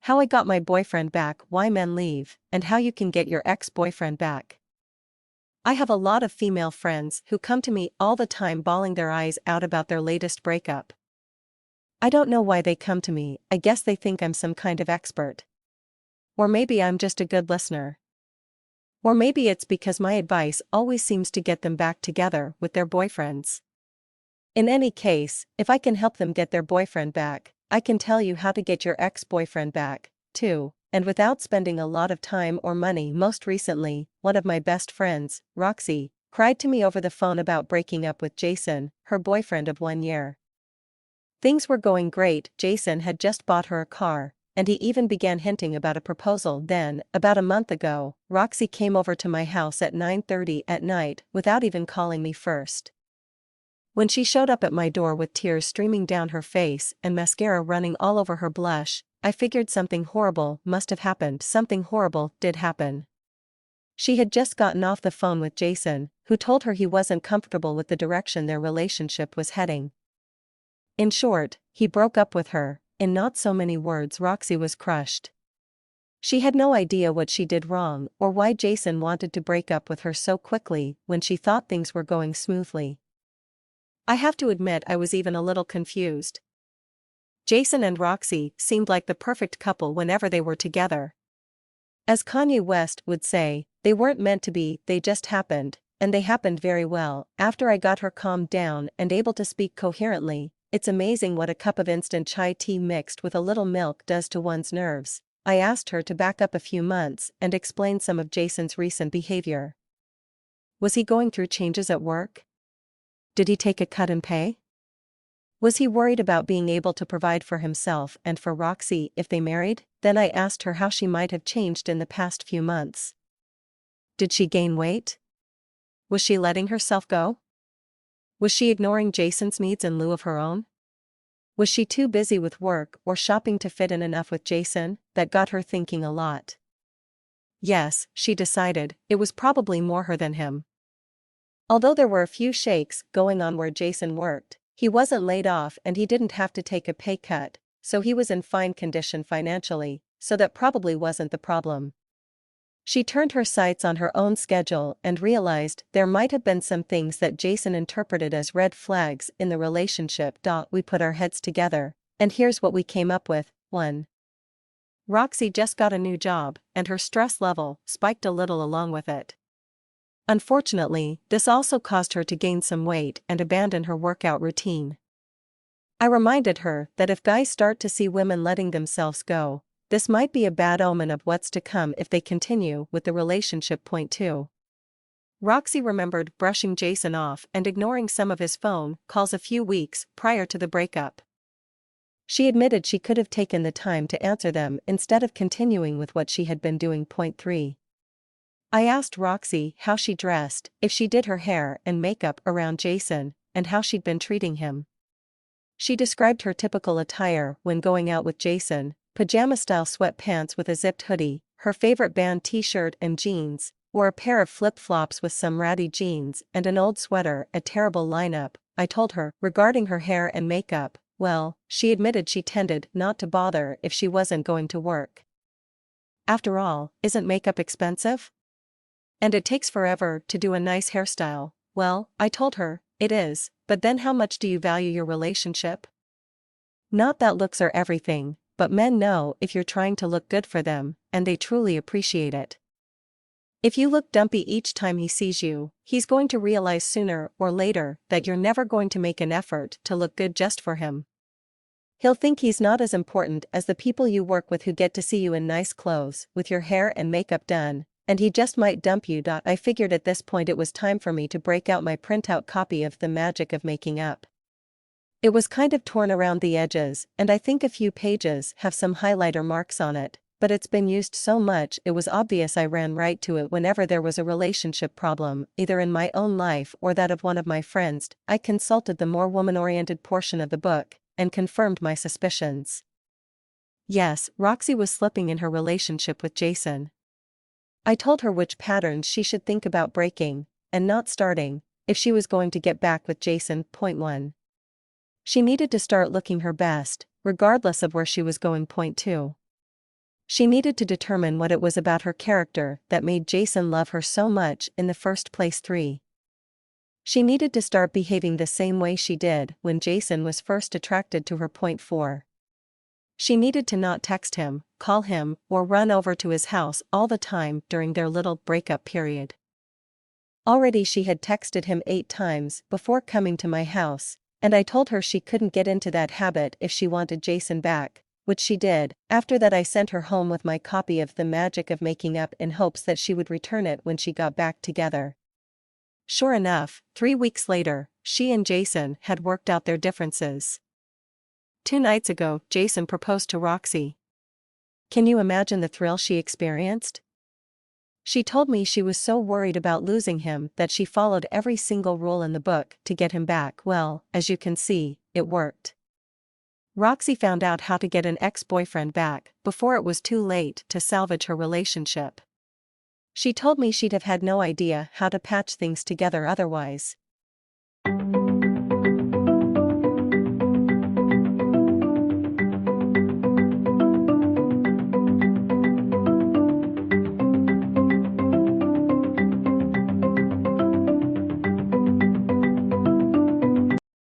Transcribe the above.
How I got my boyfriend back, why men leave, and how you can get your ex-boyfriend back. I have a lot of female friends who come to me all the time bawling their eyes out about their latest breakup. I don't know why they come to me, I guess they think I'm some kind of expert. Or maybe I'm just a good listener. Or maybe it's because my advice always seems to get them back together with their boyfriends. In any case, if I can help them get their boyfriend back, I can tell you how to get your ex-boyfriend back, too, and without spending a lot of time or money. Most recently, one of my best friends, Roxy, cried to me over the phone about breaking up with Jason, her boyfriend of 1 year. Things were going great, Jason had just bought her a car, and he even began hinting about a proposal. Then, about a month ago, Roxy came over to my house at 9:30 at night without even calling me first. When she showed up at my door with tears streaming down her face and mascara running all over her blush, I figured something horrible must have happened. Something horrible did happen. She had just gotten off the phone with Jason, who told her he wasn't comfortable with the direction their relationship was heading. In short, he broke up with her. In not so many words, Roxy was crushed. She had no idea what she did wrong or why Jason wanted to break up with her so quickly when she thought things were going smoothly. I have to admit I was even a little confused. Jason and Roxy seemed like the perfect couple whenever they were together. As Kanye West would say, they weren't meant to be, they just happened, and they happened very well. After I got her calmed down and able to speak coherently, it's amazing what a cup of instant chai tea mixed with a little milk does to one's nerves. I asked her to back up a few months and explain some of Jason's recent behavior. Was he going through changes at work? Did he take a cut in pay? Was he worried about being able to provide for himself and for Roxy if they married? Then I asked her how she might have changed in the past few months. Did she gain weight? Was she letting herself go? Was she ignoring Jason's needs in lieu of her own? Was she too busy with work or shopping to fit in enough with Jason? That got her thinking a lot. Yes, she decided, it was probably more her than him. Although there were a few shakes going on where Jason worked, he wasn't laid off and he didn't have to take a pay cut, so he was in fine condition financially, so that probably wasn't the problem. She turned her sights on her own schedule and realized there might have been some things that Jason interpreted as red flags in the relationship. We put our heads together, and here's what we came up with. 1. Roxy just got a new job, and her stress level spiked a little along with it. Unfortunately, this also caused her to gain some weight and abandon her workout routine. I reminded her that if guys start to see women letting themselves go, this might be a bad omen of what's to come if they continue with the relationship. 2. Roxy remembered brushing Jason off and ignoring some of his phone calls a few weeks prior to the breakup. She admitted she could have taken the time to answer them instead of continuing with what she had been doing. 3. I asked Roxy how she dressed, if she did her hair and makeup around Jason, and how she'd been treating him. She described her typical attire when going out with Jason: pajama-style sweatpants with a zipped hoodie, her favorite band t-shirt and jeans, or a pair of flip-flops with some ratty jeans and an old sweater. A terrible lineup, I told her. Regarding her hair and makeup, well, she admitted she tended not to bother if she wasn't going to work. After all, isn't makeup expensive? And it takes forever to do a nice hairstyle. Well, I told her, it is, but then how much do you value your relationship? Not that looks are everything, but men know if you're trying to look good for them, and they truly appreciate it. If you look dumpy each time he sees you, he's going to realize sooner or later that you're never going to make an effort to look good just for him. He'll think he's not as important as the people you work with who get to see you in nice clothes, with your hair and makeup done, and he just might dump you. I figured at this point it was time for me to break out my printout copy of The Magic of Making Up. It was kind of torn around the edges, and I think a few pages have some highlighter marks on it, but it's been used so much it was obvious I ran right to it whenever there was a relationship problem, either in my own life or that of one of my friends. I consulted the more woman-oriented portion of the book, and confirmed my suspicions. Yes, Roxy was slipping in her relationship with Jason. I told her which patterns she should think about breaking, and not starting, if she was going to get back with Jason. 1. She needed to start looking her best, regardless of where she was going. 2. She needed to determine what it was about her character that made Jason love her so much in the first place. 3. She needed to start behaving the same way she did when Jason was first attracted to her. 4. She needed to not text him, call him, or run over to his house all the time during their little breakup period. Already she had texted him 8 times before coming to my house, and I told her she couldn't get into that habit if she wanted Jason back, which she did. After that I sent her home with my copy of The Magic of Making Up in hopes that she would return it when she got back together. Sure enough, 3 weeks later, she and Jason had worked out their differences. 2 nights ago, Jason proposed to Roxy. Can you imagine the thrill she experienced? She told me she was so worried about losing him that she followed every single rule in the book to get him back. Well, as you can see, it worked. Roxy found out how to get an ex-boyfriend back before it was too late to salvage her relationship. She told me she'd have had no idea how to patch things together otherwise.